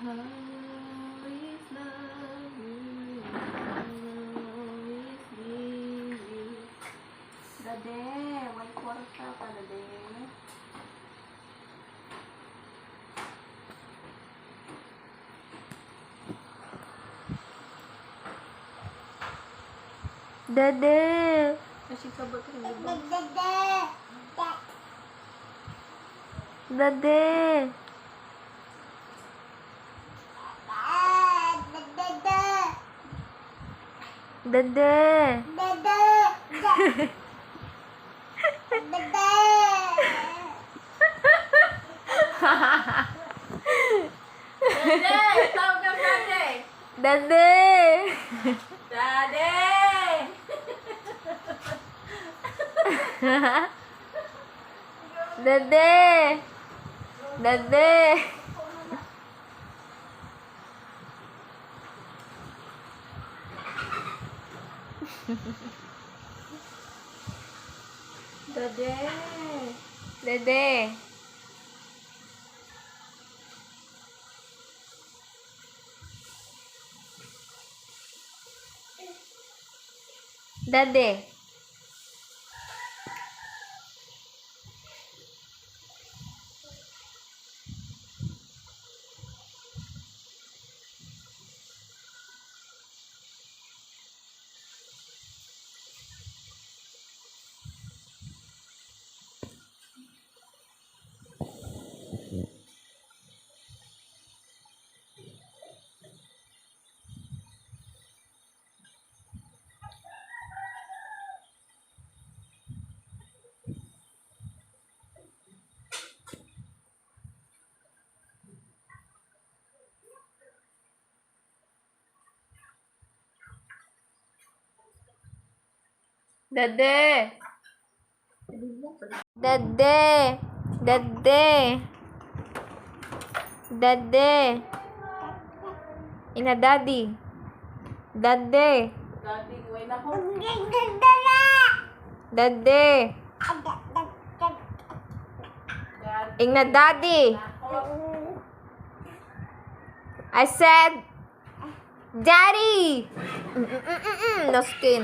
always love you. Always need you. Dade, may kwarta ka, Dade. Dade. Kasi kabot rin, di ba? Dade. Dade. Dade! Tawag ka, Dade! Dade. Dade! Dade. Dade. Dade! Dade. Dade. Dade. Dade. Dade. Dade. Ina daddy. Dade. Dade, wait na ko. Dade. Ina daddy. I said daddy. Naski.